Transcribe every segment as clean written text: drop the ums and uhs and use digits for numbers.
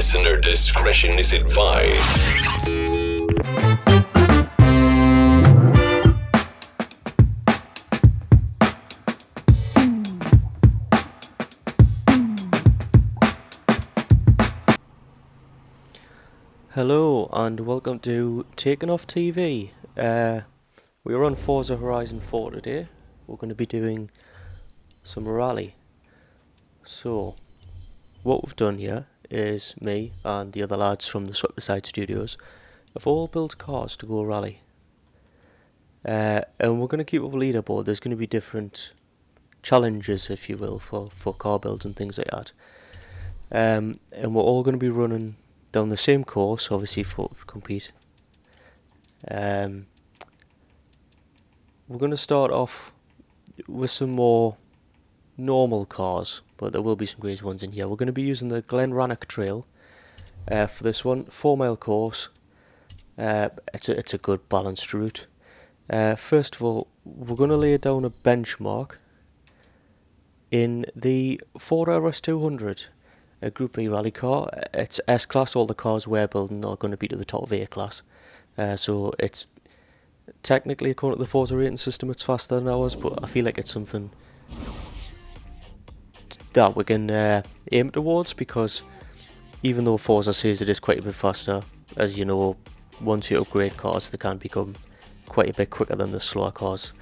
Listener discretion is advised. Hello and welcome to TakenOffTV. We're on Forza Horizon 4 today. We're going to be doing some rally. So, what we've done here is me and the other lads from the Swept Aside Studios have all built cars to go rally. And we're going to keep up a leaderboard. There's going to be different challenges, if you will, for car builds and things like that. And we're all going to be running down the same course, obviously, for compete. We're going to start off with some more normal cars, but there will be some crazy ones in here. We're going to be using the Glen Rannoch Trail for this one, 4-mile course. It's a good balanced route. First of all, we're going to lay down a benchmark in the Ford RS200, a Group E rally car. It's S-Class. All the cars we're building are going to be to the top of A-Class. So it's technically, according to the Forza rating system, it's faster than ours, but I feel like it's something that we can aim towards, because even though Forza says it is quite a bit faster, as you know, once you upgrade cars, they can become quite a bit quicker than the slower cars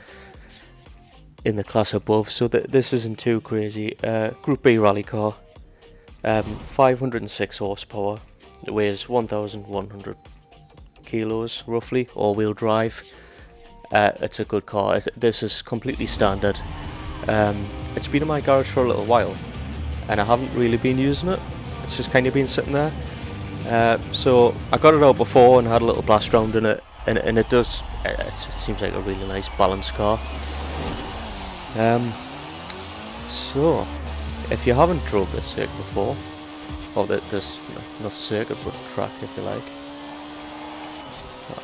in the class above. So this isn't too crazy. Group B rally car, 506 horsepower, it weighs 1,100 kilos roughly, all-wheel drive. It's a good car. This is completely standard. It's been in my garage for a little while and I haven't really been using it. It's just kind of been sitting there. So I got it out before and had a little blast round in it, and it seems like a really nice balanced car. So if you haven't drove this circuit before, or this, not circuit but track if you like,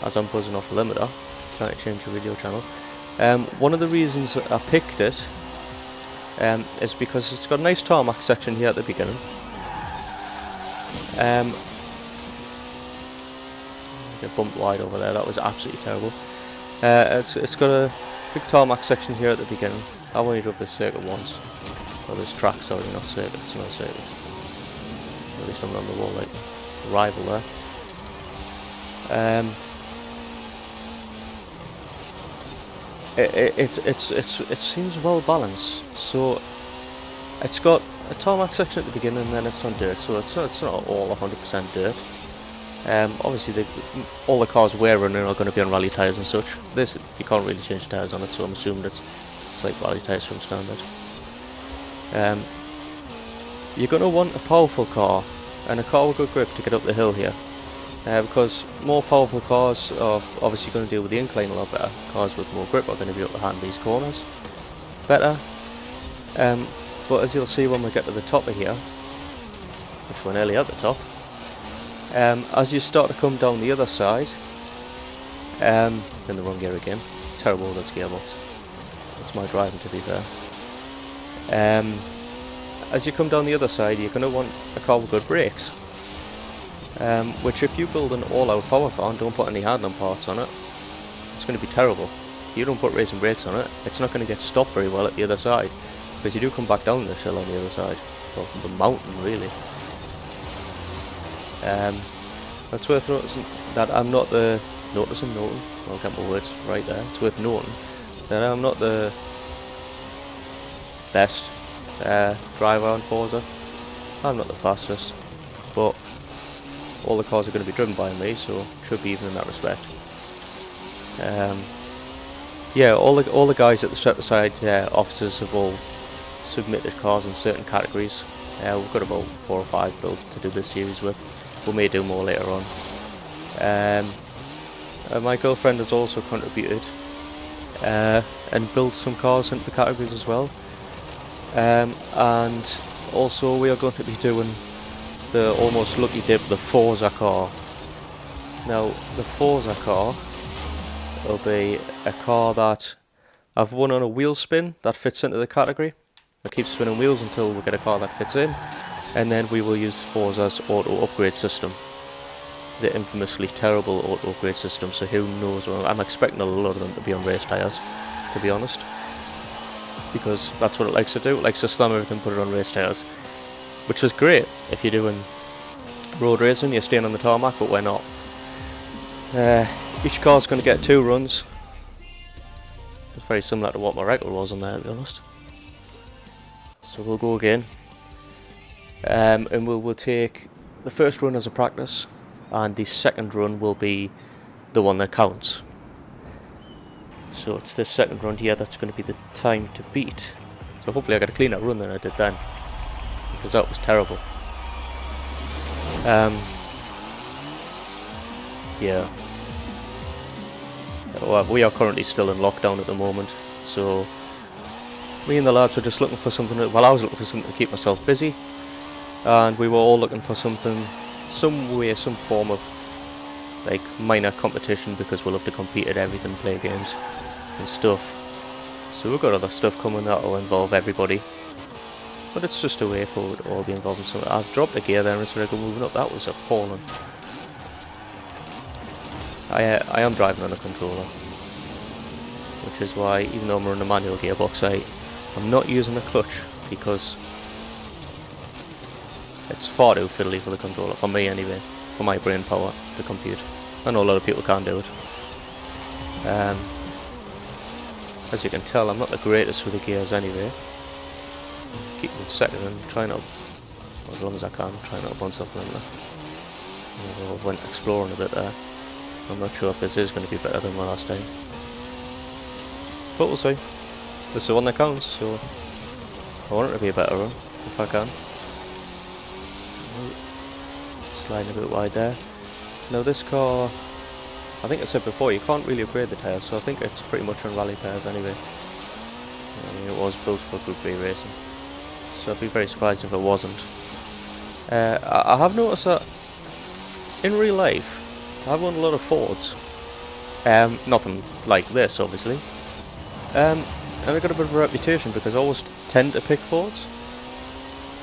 as I'm buzzing off the limiter, trying to change the video channel. One of the reasons I picked it is because it's got a nice tarmac section here at the beginning. Get bumped wide over there, that was absolutely terrible. It's got a big tarmac section here at the beginning. I've only drove this circuit once. Or this track, sorry, not circuit, it's not a circuit. At least I'm on the wall like a rival there. It seems well balanced. So it's got a tarmac section at the beginning and then it's on dirt, so it's not all 100% dirt. Obviously all the cars we're running are going to be on rally tyres and such. This, you can't really change tyres on it, so I'm assuming it's like rally tyres from standard. You're going to want a powerful car and a car with good grip to get up the hill here. Because more powerful cars are obviously going to deal with the incline a lot better. Cars with more grip are going to be able to handle these corners better. But as you'll see when we get to the top of here, which we're nearly at the top, as you start to come down the other side, in the wrong gear again, terrible with this gearbox, that's my driving to be fair. As you come down the other side, you're going to want a car with good brakes. Which if you build an all-out power car and don't put any handling parts on it, it's going to be terrible. If you don't put racing brakes on it, it's not going to get stopped very well at the other side, because you do come back down this hill on the other side, well, the mountain really. It's worth noticing that I'm not the I'll get my words right there. It's worth noting that I'm not the best driver on Forza. I'm not the fastest, but all the cars are going to be driven by me, so it should be even in that respect. Yeah, all the guys at the Swept Aside offices have all submitted cars in certain categories. We've got about 4 or 5 built to do this series with. We may do more later on. My girlfriend has also contributed and built some cars into the categories as well. And also we are going to be doing the almost lucky dip, the Forza car. Now the Forza car will be a car that I've won on a wheel spin that fits into the category. I keep spinning wheels until we get a car that fits in. and then we will use Forza's auto upgrade system, the infamously terrible auto upgrade system. So who knows? Well, I'm expecting a lot of them to be on race tyres, to be honest, because that's what it likes to do. It likes to slam everything, put it on race tyres, which is great if you're doing road racing, you're staying on the tarmac, but we're not. Each car's going to get 2 runs. It's very similar to what my record was on there, to be honest. So we'll go again, and we'll take the first run as a practice, and the second run will be the one that counts. So it's the second run here that's going to be the time to beat. So hopefully I get a cleaner run than I did then, because that was terrible. Yeah. Well, we are currently still in lockdown at the moment, so me and the lads were just looking for something. Well, I was looking for something to keep myself busy, and we were all looking for something, some way, some form of like minor competition, because we'll have to compete at everything, play games and stuff. So we've got other stuff coming that will involve everybody, but it's just a way for it to all be involved in something. I've dropped the gear there instead of moving up. That was appalling. I am driving on a controller, which is why, even though I'm running a manual gearbox, I'm not using a clutch, because it's far too fiddly for the controller, for me anyway, for my brain power to compute. I know a lot of people can't do it. As you can tell, I'm not the greatest with the gears anyway. Keep them second and try not, as long as I can, try not to bump something in there. I went exploring a bit there. I'm not sure if this is going to be better than my last time, but we'll see. This is the one that counts, so I want it to be a better run if I can. Sliding a bit wide there. Now this car, I think I said before, you can't really upgrade the tyres, so I think it's pretty much on rally tyres anyway. I mean, it was built for Group B racing, so I'd be very surprised if it wasn't. I have noticed that in real life, I've won a lot of Fords. Nothing like this, obviously. And I got a bit of a reputation because I always tend to pick Fords.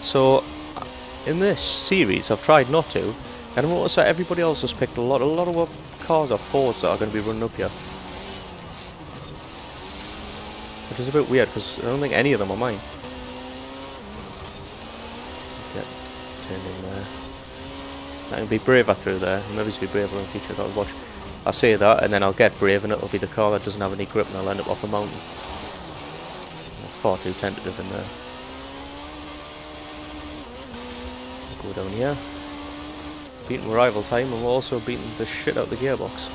So in this series, I've tried not to, and I've noticed that everybody else has picked a lot of what cars are Fords that are going to be running up here, which is a bit weird because I don't think any of them are mine. Get turned in there. I can be braver through there. Maybe to be braver in future. I'll watch. I say that, and then I'll get brave, and it'll be the car that doesn't have any grip, and I'll end up off a mountain. I'm far too tentative in there. Go down here. Beating rival time, and we're also beating the shit out of the gearbox.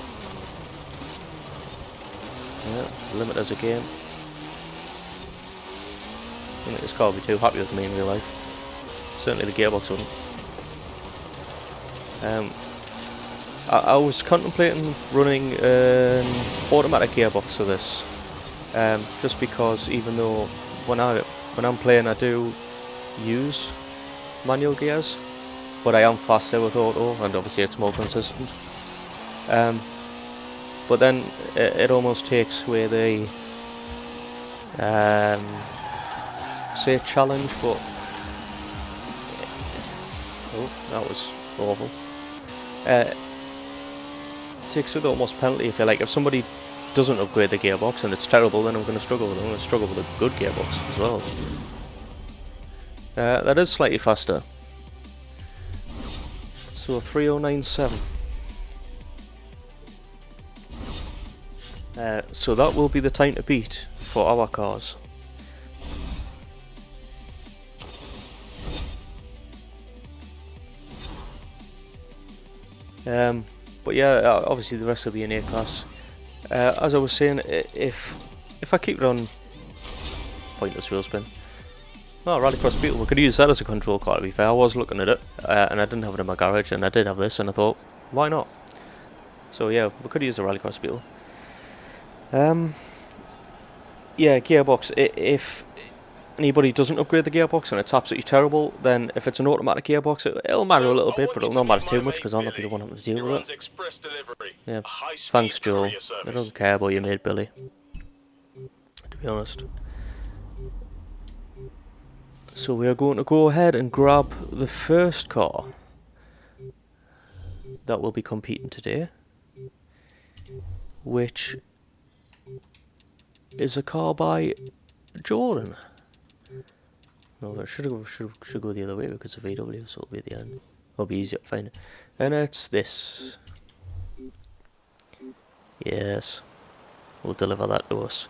Yeah, limiters again. I think this car would be too happy with me in real life. Certainly the gearbox wouldn't. I was contemplating running an automatic gearbox for this, just because even though when I'm playing I do use manual gears, but I am faster with auto, and obviously it's more consistent. But then it almost takes away the say challenge, but oh, that was awful. Takes away the almost penalty, if you like. If somebody doesn't upgrade the gearbox and it's terrible, then I'm going to struggle with them. I'm going to struggle with a good gearbox as well. That is slightly faster. So 3097. So that will be the time to beat for our cars. But yeah, obviously the rest will be in A class. As I was saying, if I keep it on pointless wheel spin, oh, Rallycross Beetle, we could use that as a control car, to be fair. I was looking at it, and I didn't have it in my garage, and I did have this, and I thought, why not? So yeah, we could use the Rallycross Beetle. Yeah, gearbox, if anybody doesn't upgrade the gearbox and it's absolutely terrible, then if it's an automatic gearbox, it'll matter a little bit, but it'll not matter too much because I'll not be the one having to deal with it. Yeah, thanks Joel. I don't care about your mate Billy, to be honest. So we are going to go ahead and grab the first car that will be competing today, which is a car by Jordan. No, I should go the other way because of VW, so it'll be at the end. It'll be easier to find it. And it's this. Yes, we'll deliver that to us.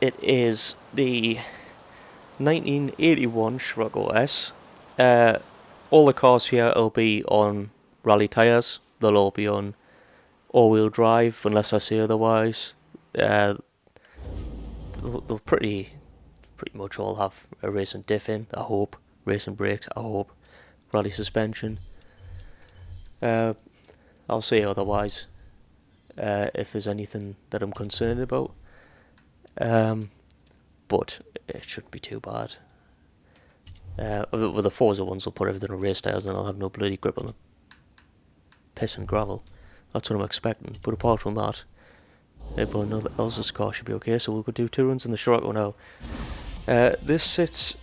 It is the 1981 Scirocco S. All the cars here will be on rally tyres. They'll all be on all-wheel drive, unless I say otherwise. They'll pretty much all have a racing diff in, I hope. Racing brakes, I hope. Rally suspension. I'll say otherwise if there's anything that I'm concerned about. But it shouldn't be too bad. With the Forza ones, I'll put everything on race tyres and I'll have no bloody grip on them. Piss and gravel. That's what I'm expecting. But apart from that, everyone else's car should be okay. So we'll go do 2 runs in the Scirocco now. This sits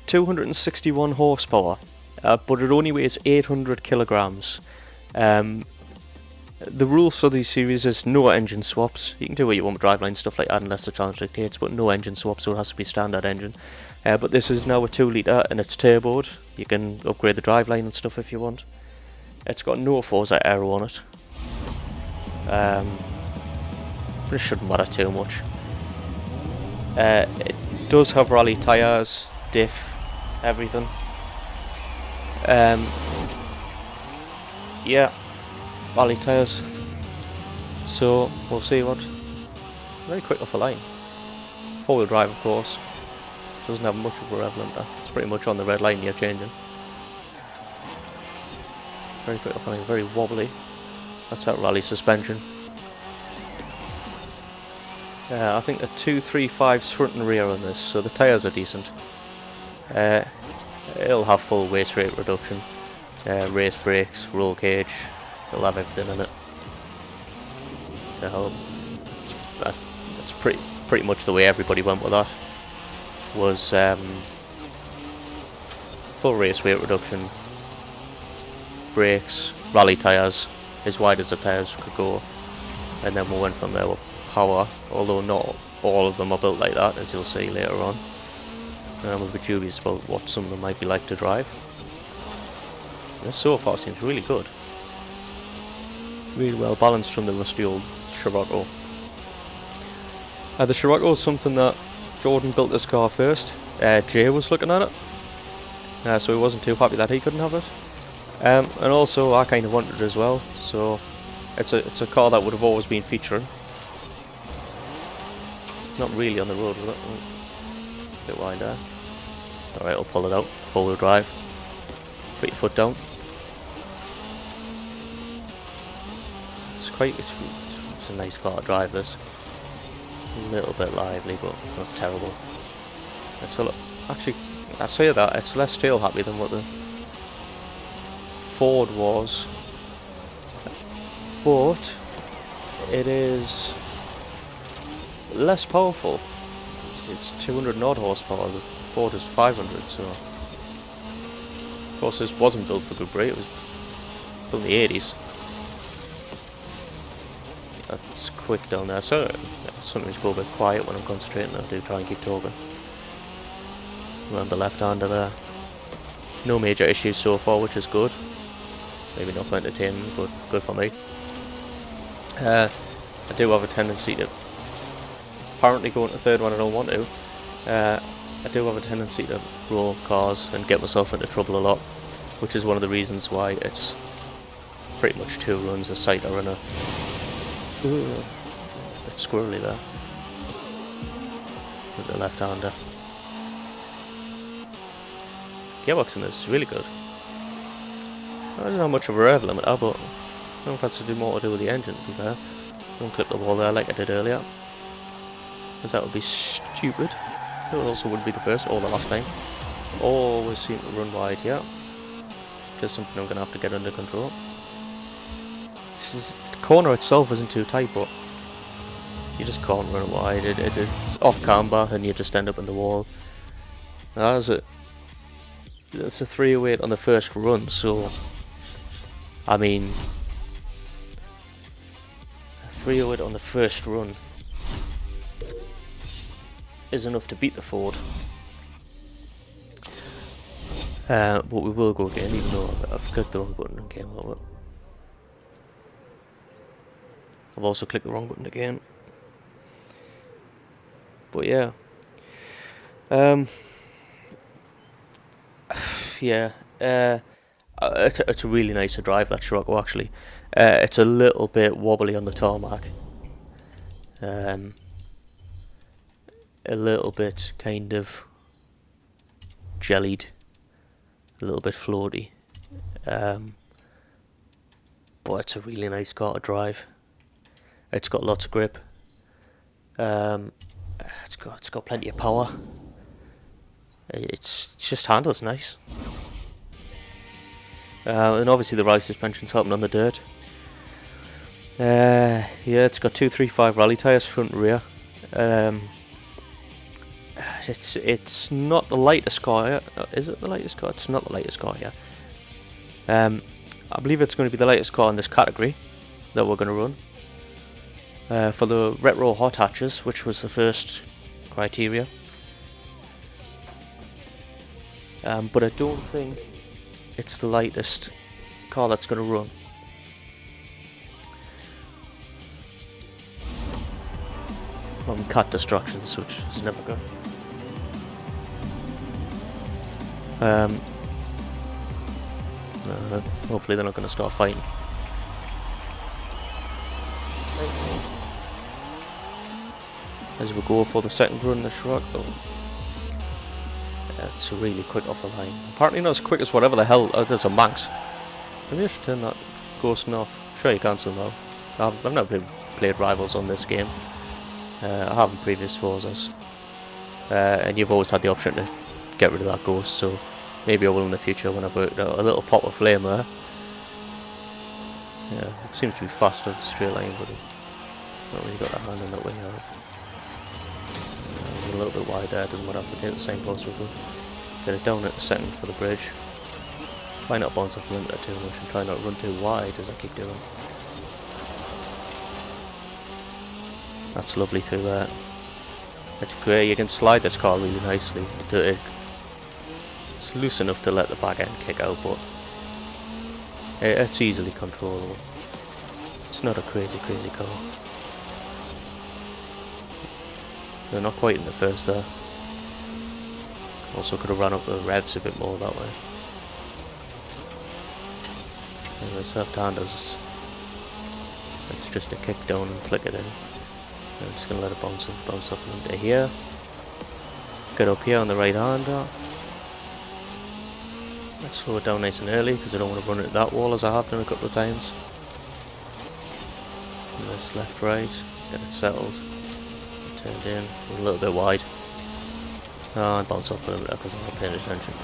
261 horsepower, but it only weighs 800 kilograms. The rules for these series is no engine swaps. You can do what you want with driveline stuff like that unless the challenge dictates, but no engine swaps, so it has to be standard engine. But this is now a 2 litre and it's turboed. You can upgrade the driveline and stuff if you want. It's got no Forza aero on it. But it shouldn't matter too much. It does have rally tyres, diff, everything. Yeah, rally tyres. So we'll see what. Very quick off the line. 4-wheel drive, of course. Doesn't have much of a rev limiter. It's pretty much on the red line you're changing. Very quick off the line, very wobbly. That's that rally suspension. I think the 235's front and rear on this, so the tyres are decent. It'll have full waist rate reduction, race brakes, roll cage. It'll have everything in it to help. That's pretty much the way everybody went with that. Was full race weight reduction, brakes, rally tyres, as wide as the tyres could go, and then we went from there with power, although not all of them are built like that, as you'll see later on. And I'm a bit dubious about what some of them might be like to drive. This so far seems really good. Really well balanced from the rusty old Scirocco. The Scirocco is something that Jordan built this car first. Jay was looking at it, so he wasn't too happy that he couldn't have it. And also I kind of wanted it as well, so it's a car that would have always been featuring. Not really on the road with it. Bit wide there. Alright, I'll pull it out. 4-wheel drive. Put your foot down. It's a nice car to drive, this. A little bit lively, but not terrible. Actually, I say that, it's less tail happy than what the Ford was. But it is less powerful. It's 200 and odd horsepower. The Ford is 500, so of course this wasn't built for good rate. It was built in the 80s. That's quick down there, so sometimes go a bit quiet when I'm concentrating. I do try and keep talking. Around the left-hander there. No major issues so far, which is good. Maybe not for entertainment, but good for me. I do have a tendency to, apparently going to third when I don't want to, I do have a tendency to roll cars and get myself into trouble a lot, which is one of the reasons why it's pretty much 2 runs, a sighter and a bit squirrely there with the left-hander. Gearbox in this is really good. I don't know much of a rev limiter, but I don't know if that's to do more to do with the engine, to be fair. Don't clip the wall there like I did earlier, because that would be stupid. It also wouldn't be the first or the last time. Always seem to run wide here. Just something I'm going to have to get under control. The corner itself isn't too tight, but You just can't run it wide. It's off camber and you just end up in the wall. That's it. That's a 308 on the first run, so I mean, a 308 on the first run is enough to beat the Ford. But we will go again, even though I've clicked the wrong button and came over. I've also clicked the wrong button again. But yeah. Yeah. It's a really nice to drive, that Scirocco, actually. It's a little bit wobbly on the tarmac. A little bit kind of jellied. A little bit floaty. But it's a really nice car to drive. It's got lots of grip. It's got plenty of power. It's just handles nice. And obviously the ride suspension's helping on the dirt. Yeah, it's got 235 rally tyres front and rear. It's not the lightest car here. Is it the lightest car? It's not the lightest car here. I believe it's going to be the lightest car in this category that we're going to run. For the retro hot hatches, which was the first criteria. But I don't think it's the lightest car that's going to run. Cat distractions, which is never good. No, hopefully they're not going to start fighting. As we go for the second run, the Scirocco. It's really quick off the line. Apparently not as quick as whatever the hell. There's a Manx. Maybe I should turn that ghosting off. Sure, you can somehow. I've never played Rivals on this game. I have in previous Forzas. And you've always had the option to get rid of that ghost, so maybe I will in the future when I've worked out a little pop of flame there. Yeah, it seems to be faster in straight line, but not really got that hand in that way either. A little bit wide there, doesn't matter if we take the same post with it. Get it down at the second for the bridge. Try not to bounce off the limiter too much and try not to run too wide as I keep doing. That's lovely through there. It's great, you can slide this car really nicely. It's loose enough to let the back end kick out, but it's easily controllable. It's not a crazy car. They're not quite in the first there. Also could have run up the revs a bit more that way. And the left-handers, it's just a kick down and flick it in. I'm just going to let it bounce off into here. Get up here on the right hander. Let's slow it down nice and early because I don't want to run into that wall as I have done a couple of times. And this left right, get it settled. Turned in, a little bit wide. And bounce off the limiter because I'm not paying attention.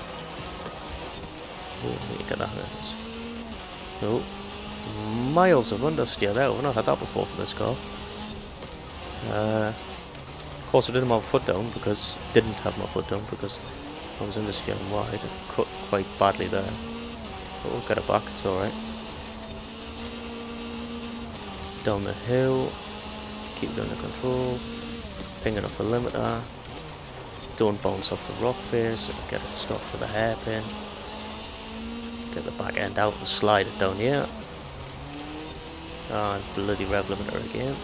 Oh, need to get that in this. Oh, miles of understeer there. We've not had that before for this car. Of course I didn't have my foot down because I was understeering wide. It cut quite badly there. But we'll get it back, it's alright. Down the hill. Keep it under control. Pinging off the limiter. Don't bounce off the rock face. Get it stopped with a hairpin. Get the back end out and slide it down here. And bloody rev limiter again.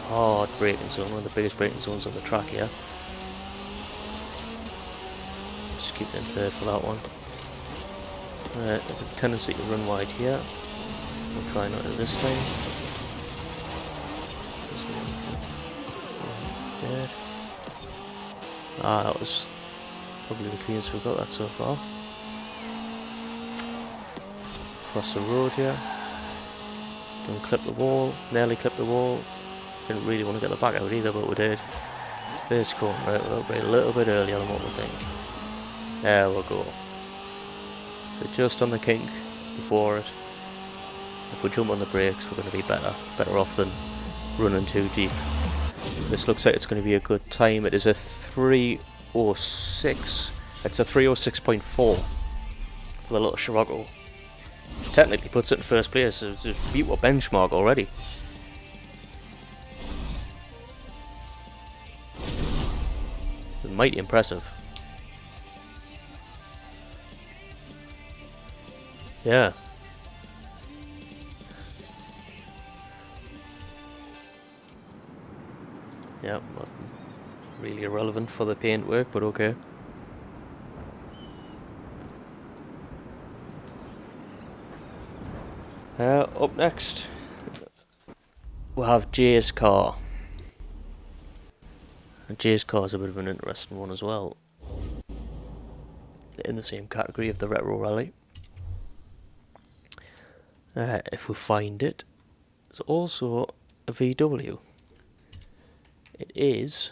Hard braking zone, one of the biggest braking zones on the track here. Just keep it in third for that one. Right, I have a tendency to run wide here. We'll try not to this time. Dead. That was probably the cleanest we've got that so far. Across the road here. Don't clip the wall, nearly clip the wall. Didn't really want to get the back out either, but we did. This corner, right, we'll be a little bit earlier than what we think. There we go. So just on the kink before it. If we jump on the brakes, we're going to be better off than running too deep. This looks like it's going to be a good time. It is a 3:06. It's a 3:06.4 for the little Scirocco. Technically puts it in first place. It's beat our benchmark already. It's mighty impressive. Yeah. Yeah, well, really irrelevant for the paintwork, but okay. Up next, we'll have Jay's car. And Jay's car is a bit of an interesting one as well. In the same category of the Retro Rally. If we find it, it's also a VW. It is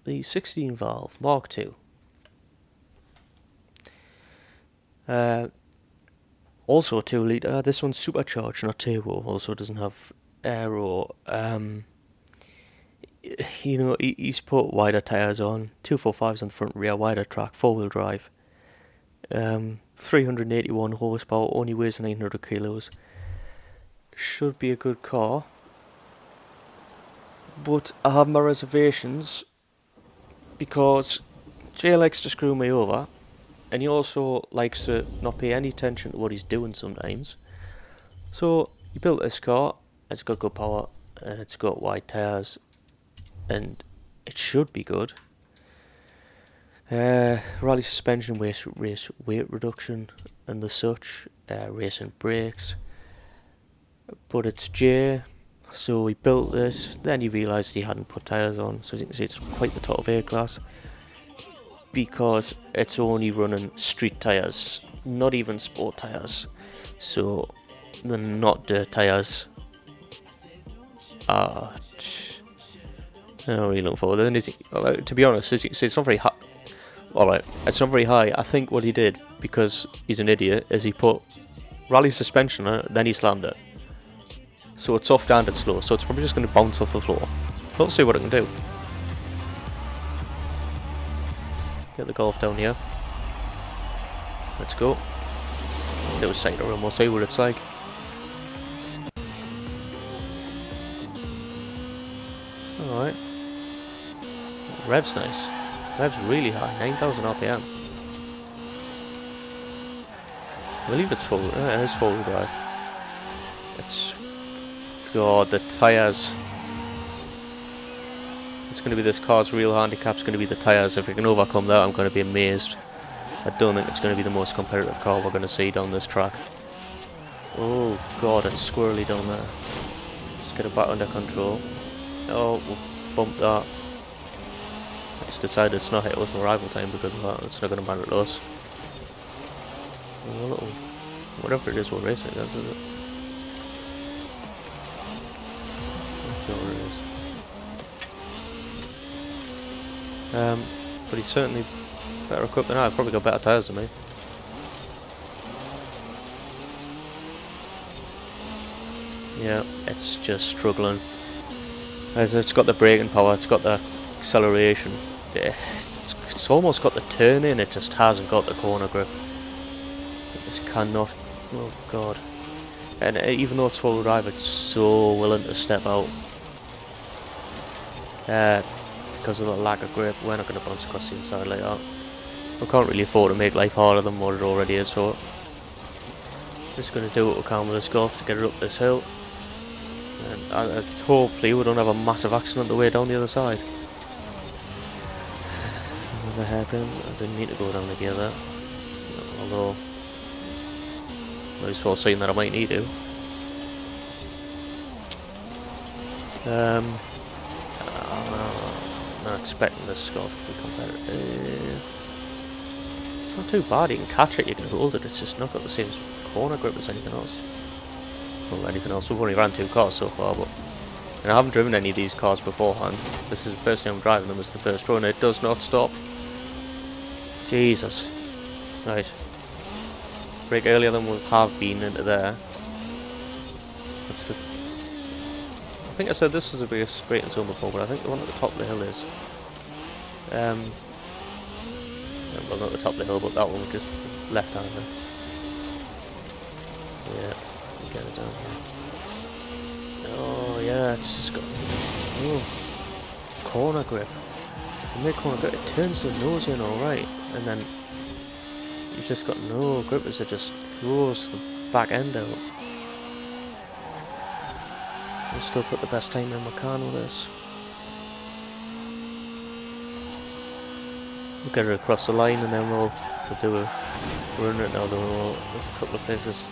the 16 valve Mark II. Also a 2 litre. This one's supercharged, not turbo. Also doesn't have aero. You know, he's put wider tyres on. 245s on the front, rear, wider track, 4-wheel drive. 381 horsepower, only weighs 900 kilos. Should be a good car. But I have my reservations because Jay likes to screw me over, and he also likes to not pay any attention to what he's doing sometimes. So he built this car, it's got good power, and it's got wide tyres, and it should be good. Rally suspension, race weight reduction, and the such, racing brakes. But it's Jay, so he built this, then he realised he hadn't put tyres on, so as you can see it's quite the top of A class, because it's only running street tyres, not even sport tyres, so they're not dirt tyres. I don't really look forward to it, is he? To be honest, as you can see, it's not very high. Alright, it's not very high. I think what he did, because he's an idiot, is he put rally suspension on it, then he slammed it. So it's soft and it's slow, so it's probably just going to bounce off the floor. Let's see what it can do. Get the Golf down here. Let's go. Do a sight around, we'll see what it's like. Alright. Rev's nice. Rev's really high, 9,000 RPM. I believe it's full. It is full drive. It's. God, the tyres. It's going to be this car's real handicap's going to be the tyres. If we can overcome that, I'm going to be amazed. I don't think it's going to be the most competitive car we're going to see down this track. Oh God, it's squirrely down there. Let's get it back under control. Oh, we'll bump that. It's decided it's not hit with arrival time because of that. It's not going to matter to us. Oh, whatever it is we're racing against, is it? Sure it is. But he's certainly better equipped than I. I've probably got better tyres than me. Yeah, it's just struggling. It's got the braking power, it's got the acceleration. It's almost got the turn in, it just hasn't got the corner grip. It just cannot. Oh God. And even though it's full drive, it's so willing to step out. Because of the lack of grip, we're not going to bounce across the inside like that. We can't really afford to make life harder than what it already is, so just going to do what we can with this Golf to get it up this hill. And hopefully we don't have a massive accident the way down the other side. Another hairpin. I didn't mean to go down the gear there. Although I was foreseeing that I might need to. I'm not expecting this Golf to be competitive. It's not too bad, you can catch it, you can hold it, it's just not got the same corner grip as anything else. Well, anything else, we've only ran 2 cars so far, but and I haven't driven any of these cars beforehand. This is the first time I'm driving them, it's the first run, it does not stop. Jesus. Right. Brake earlier than we have been into there. it's the... I think I said this was the biggest braking zone before, but I think the one at the top of the hill is. Well, not the top of the hill, but that one just left hand there. Yeah, get it down here. Oh yeah, it's just got corner grip. The mid corner grip, it turns the nose in alright, and then you've just got no grip as it just throws the back end out. I'll still put the best time in my can with this. We'll get it across the line and then we'll do a run it now. There's a couple of places,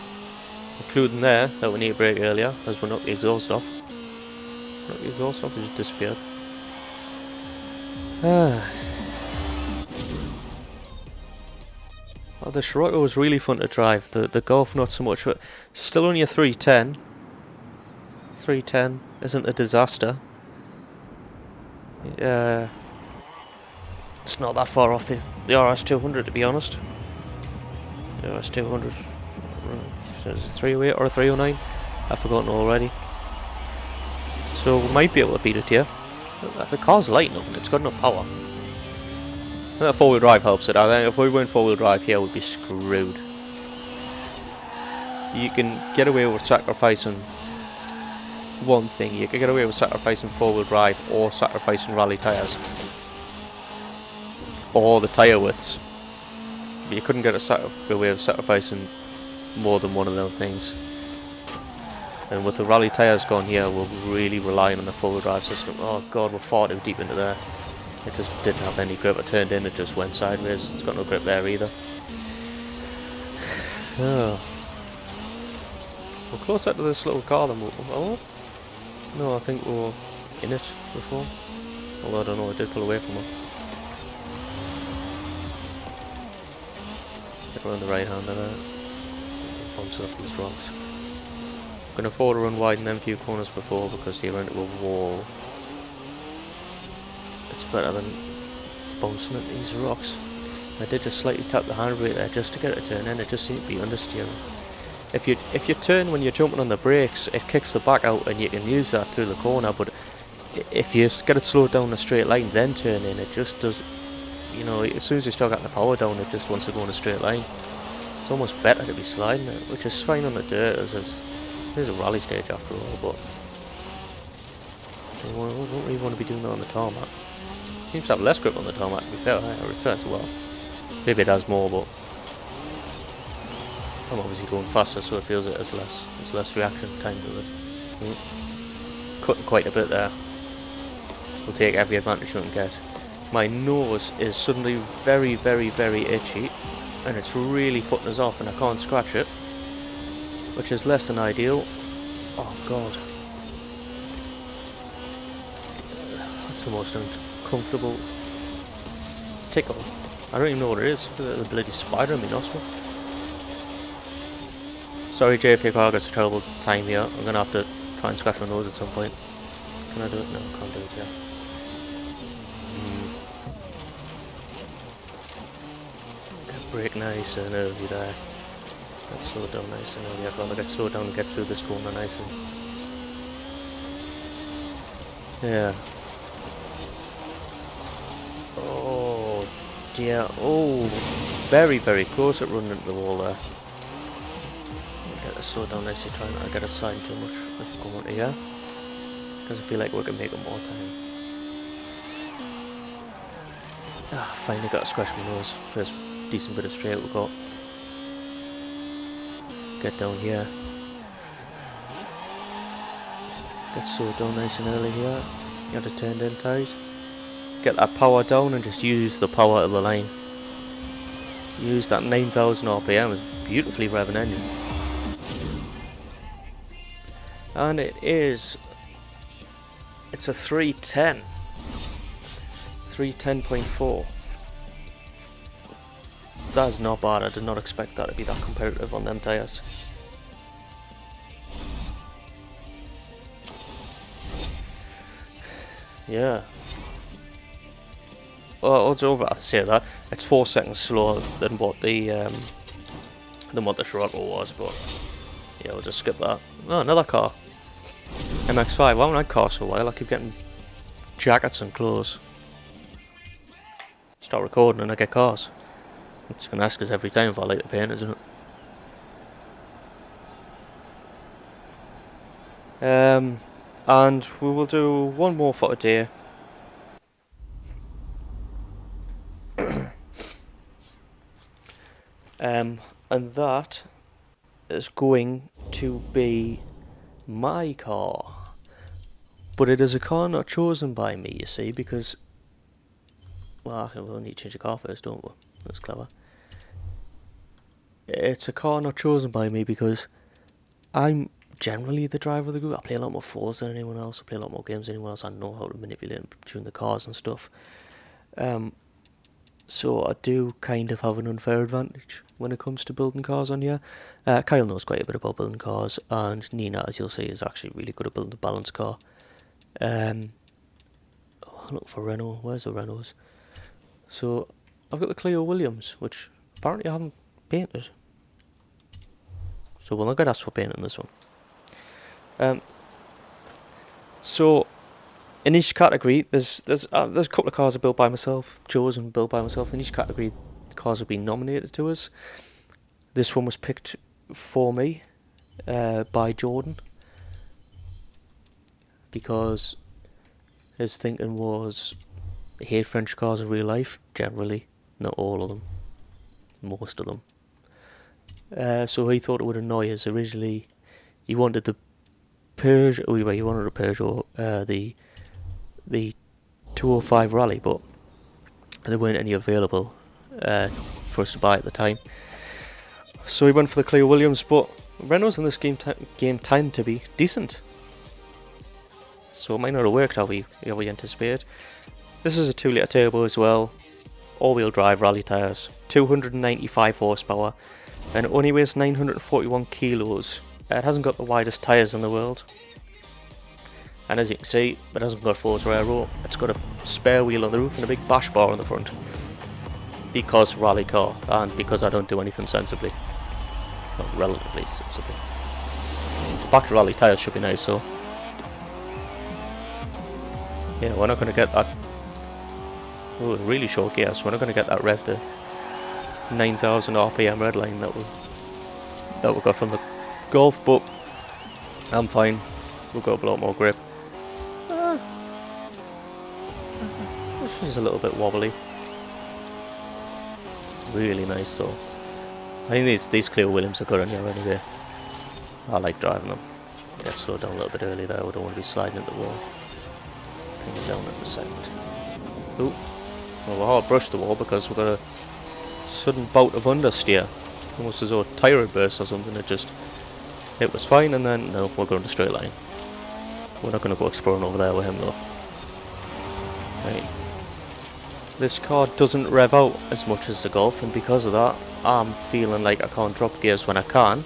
including there, that we need to brake earlier as we knocked the exhaust off. Knocked the exhaust off, it just disappeared. Oh, the Scirocco was really fun to drive. The Golf not so much, but still only a 310. 310 isn't a disaster. It's not that far off the RS200, to be honest. The RS200 is it a 308 or a 309? I've forgotten already. So we might be able to beat it here. The car's light enough and it's got enough power. I think four-wheel drive helps it. I think if we went four-wheel drive here, we'd be screwed. You can get away with sacrificing one thing. You can get away with sacrificing four-wheel drive or sacrificing rally tyres. Or the tyre widths. But you couldn't get away with sacrificing more than one of those things. And with the rally tyres gone here, we're really relying on the four-wheel drive system. Oh god, we're far too deep into there. It just didn't have any grip. It turned in, it just went sideways. It's got no grip there either. Oh. We're closer to this little car than we were. No, I think we were in it before. Although I don't know, I did pull away from her. Get around the right hand of there. Bounce off these rocks. I'm going to afford to run wide in them few corners before because you're into a wall. It's better than bouncing at these rocks. I did just slightly tap the handbrake there just to get it to turn in. It just seemed to be understeering. If you turn when you're jumping on the brakes, it kicks the back out and you can use that through the corner. But if you get it slowed down a straight line, then turn in, it just does. You know, as soon as you start getting the power down, it just wants to go in a straight line. It's almost better to be sliding it, which is fine on the dirt. There's a rally stage after all, but we don't really want to be doing that on the tarmac. It seems to have less grip on the tarmac, to be fair. It returns well. Maybe it has more, but I'm obviously going faster, so it feels it has less reaction time to it. Cutting quite a bit there. We'll take every advantage we can get. My nose is suddenly very, very, very itchy, and it's really putting us off, and I can't scratch it, which is less than ideal. Oh god. That's the most uncomfortable tickle. I don't even know what it is. Is it a bloody spider in my nostril? Sorry Jay, if your car gets a terrible time here. I'm gonna have to try and scratch my nose at some point. Can I do it? No, I can't do it yet. Brake nice and early there. Let's slow down nice and early. I'd rather get slowed down and get through this corner nice and... Yeah. Oh dear. Oh, very, very close at running into the wall there. Get it slowed down nicely, try not to get it sliding too much. Let's go on here. Because I feel like we can make it more time. Ah, finally got to scratch my nose. First decent bit of straight we got. Get down here. Get slowed down nice and early here. You have to turn in tight. Get that power down and just use the power of the line. Use that 9,000 RPM. It's beautifully revving engine. And it's a 310. 310.4. That's not bad. I did not expect that to be that competitive on them tyres. Yeah. Well, it's over. I say that it's 4 seconds slower than what the Scirocco was, but yeah, we'll just skip that. Oh, another car. MX-5, I haven't had cars for a while. I keep getting jackets and clothes. Start recording and I get cars. It's going to ask us every time if I like the paint, isn't it? And we will do one more for today. And that is going to be my car. But it is a car not chosen by me, you see, because... Well, we'll need to change the car first, don't we? That's clever. It's a car not chosen by me because I'm generally the driver of the group. I play a lot more Forza than anyone else. I play a lot more games than anyone else. I know how to manipulate and tune the cars and stuff. So I do kind of have an unfair advantage when it comes to building cars on here. Kyle knows quite a bit about building cars, and Nina, as you'll see, is actually really good at building a balanced car. Look for Renault. Where's the Renaults? So I've got the Clio Williams, which apparently I haven't painted. So we'll not get asked for painting this one. So in each category, there's a couple of cars I built by myself, chosen built by myself. In each category, the cars have been nominated to us. This one was picked for me by Jordan because his thinking was I hate French cars in real life, generally, not all of them, most of them. So he thought it would annoy us. Originally, he wanted the Peugeot. He wanted a Peugeot, the 205 Rally, but there weren't any available for us to buy at the time. So he went for the Clio Williams, but Renaults in this game tend to be decent. So it might not have worked how we anticipated. This is a 2-litre turbo as well, all-wheel drive rally tyres, 295 horsepower, and it only weighs 941 kilos. It hasn't got the widest tyres in the world. And as you can see, it hasn't got Forza aero. It's got a spare wheel on the roof and a big bash bar on the front. Because rally car, and because I don't do anything sensibly. Well, relatively sensibly. The back rally tyres should be nice, so. Yeah, we're not going to get that. Oh, really short gears. We're not going to get that rev to 9,000 RPM red line that we got from the Golf, but I'm fine. We've got a lot more grip. This is a little bit wobbly. Really nice though. I think these Clio Williams are good on here anyway. I like driving them. Yeah, slow down a little bit early there. We don't want to be sliding into the wall. Bring it down in a second. Ooh. Well, we hard brushed the wall because we've got a sudden bout of understeer. Almost as though a tyre had burst or something. It was fine, and then no, we're going to straight line. We're not going to go exploring over there with him though. Right. This car doesn't rev out as much as the Golf, and because of that, I'm feeling like I can't drop gears when I can.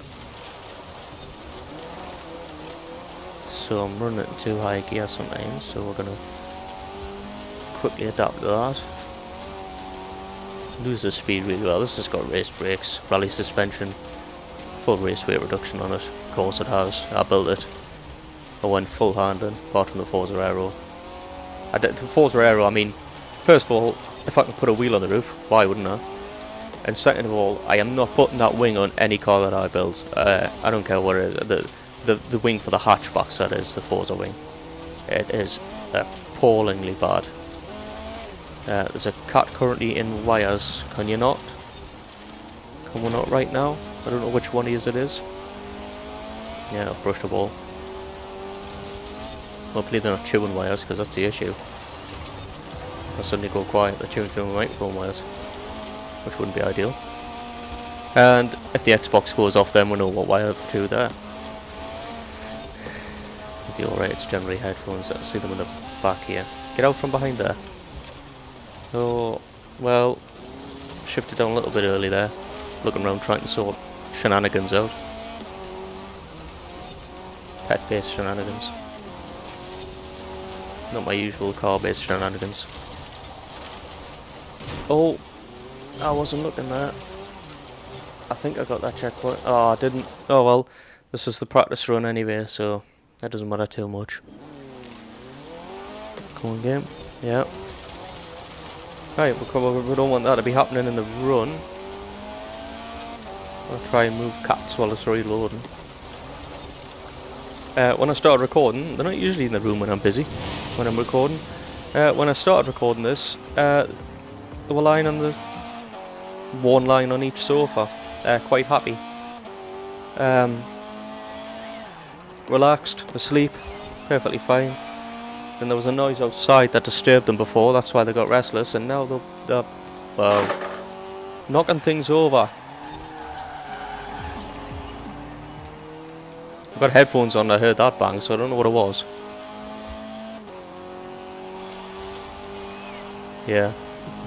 So I'm running at too high gear sometimes, so we're going to quickly adapt to that. Lose the speed really well. This has got race brakes, rally suspension, full race weight reduction on it. Of course it has. I built it. I went full handling, apart from the Forza aero. The Forza aero, I mean, first of all, if I can put a wheel on the roof, why wouldn't I? And second of all, I am not putting that wing on any car that I build. I don't care what it is. The wing for the hatchbacks, that is, the Forza wing. It is appallingly bad. There's a cat currently in wires. Can you not? Can we not right now? I don't know which one it is. Yeah, I've brushed the wall. Hopefully they're not chewing wires, because that's the issue. If I suddenly go quiet, they're chewing through my microphone wires, which wouldn't be ideal. And if the Xbox goes off, then we know what wire to chew there. It'll be alright, it's generally headphones. I see them in the back here. Get out from behind there. Oh, well, shifted down a little bit early there. Looking around trying to sort shenanigans out. Pet-based shenanigans. Not my usual car-based shenanigans. Oh, I wasn't looking there. I think I got that checkpoint. Oh, I didn't. Oh well, this is the practice run anyway, so That doesn't matter too much. Come on, game. Yeah. Right, we don't want that to be happening in the run. I'll try and move cats while it's reloading. When I started recording, they're not usually in the room when I'm busy, when I'm recording. When I started recording this, they were lying on the one line on each sofa, quite happy. Relaxed, asleep, perfectly fine. Then there was a noise outside that disturbed them before, that's why they got restless, and now they're well, knocking things over. I've got headphones on, I heard that bang, so I don't know what it was. Yeah,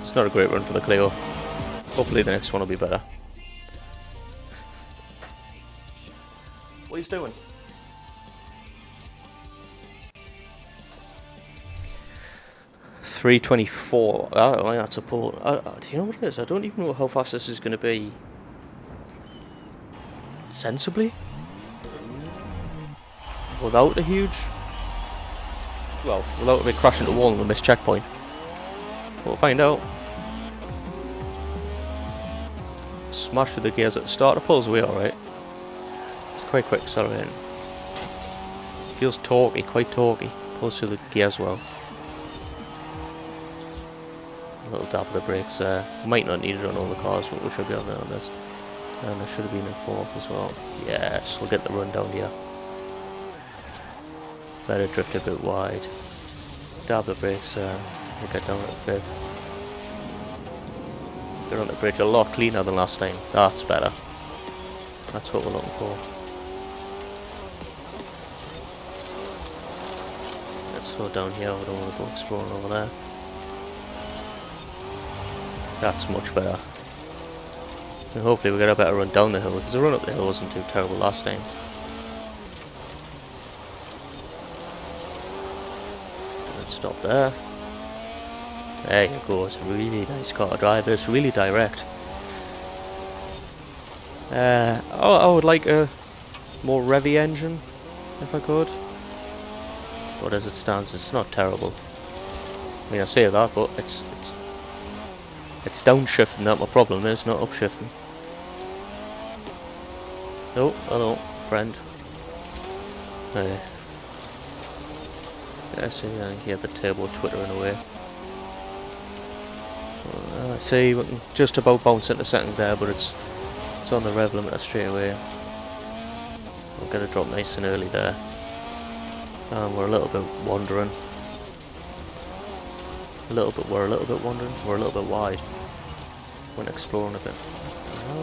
it's not a great run for the Clio. Hopefully the next one will be better. What are you doing? .324. That's a poor. Do you know what it is? I don't even know how fast this is going to be. Sensibly? Without a huge... Well, without a big crash into the wall and a missed checkpoint. We'll find out. Smash through the gears at the start. It pulls away alright. It's quite quick accelerating. Feels torquey, quite torquey. Pulls through the gears well. A little dab of the brakes there. Might not need it on all the cars, but we should be on it on this. And there should have been in fourth as well. Yes, we'll get the run down here. Let it drift a bit wide. Dab the brakes there. We'll get down at fifth. Get on the bridge a lot cleaner than last time. That's better. That's what we're looking for. Let's slow down here. We don't want to go exploring over there. That's much better. And hopefully we get a better run down the hill, because the run up the hill wasn't too terrible last time. Let's stop there. There you go, it's a really nice car to drive. It's really direct. I would like a more revvy engine, if I could. But as it stands, it's not terrible. I mean, I say that, but it's downshifting that my problem is, not upshifting. Oh, hello, friend. Hey. Yeah, see, I hear the turbo twittering away. See, we can just about bounce into second there, but it's on the rev limiter straight away. We'll get a drop nice and early there. And we're a little bit wandering. We're a little bit wandering. We're a little bit wide. When exploring a bit. I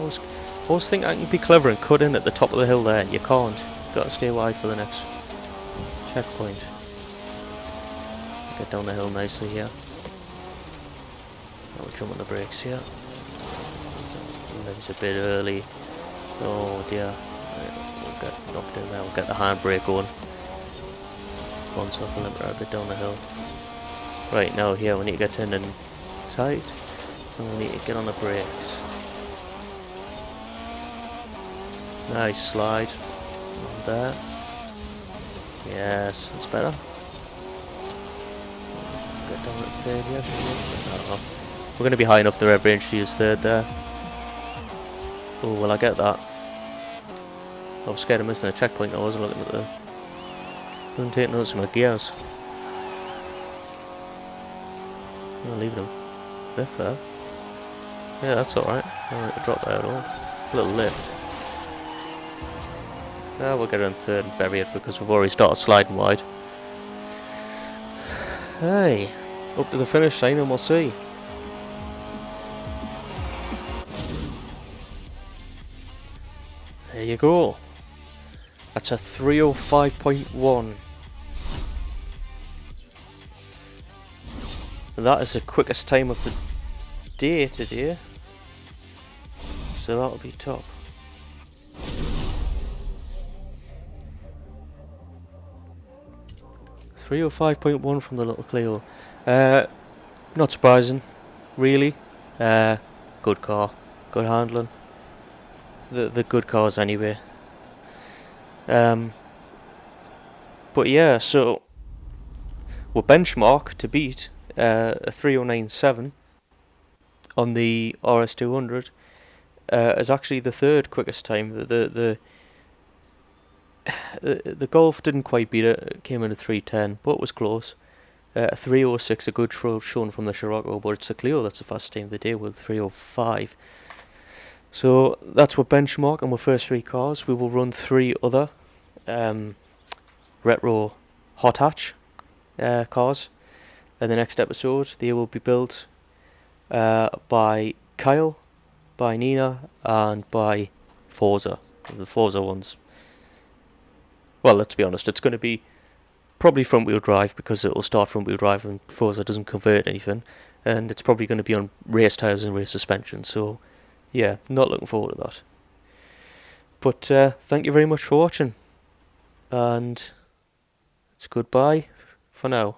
always think I can be clever and cut in at the top of the hill there. You can't. You've got to stay wide for the next checkpoint. Get down the hill nicely here. Now we'll jump on the brakes here. Maybe a bit early. Oh dear. We'll get knocked in there. We'll get the handbrake going. Bounce off the limiter a bit down the hill. Right, now here we need to get in and tight. And we need to get on the brakes. Nice slide. On there. Yes, that's better. Get down at third here. We're going to be high enough the rev range to use third there. Oh, will I get that? I was scared of missing a checkpoint. I wasn't looking at the... Wasn't taking notice of my gears. I'll leave them fifth there. Yeah, that's alright. I don't like to drop there at all. A little lift. Yeah, we'll get it in third and bury it because we've already started sliding wide. Hey, up to the finish line and we'll see. There you go. That's a 305.1. That is the quickest time of the day today. So that'll be top. .305.1 from the little Clio. Not surprising, really. Good car, good handling. The good cars anyway. But yeah, so we're benchmark to beat a 309.7 on the RS200 is actually the third quickest time. The Golf didn't quite beat it. It came in at 310, but it was close. 306, a good throw shown from the Scirocco, but it's the Clio that's the fastest time of the day with 305. So that's what benchmark, and our first three cars. We will run three other retro hot hatch cars in the next episode. They will be built by Kyle, by Nina, and by Forza. The Forza ones. Well, let's be honest, it's going to be probably front wheel drive because it'll start front wheel drive and Forza doesn't convert anything, and it's probably going to be on race tyres and race suspension. So yeah, not looking forward to that. But thank you very much for watching, and it's goodbye for now.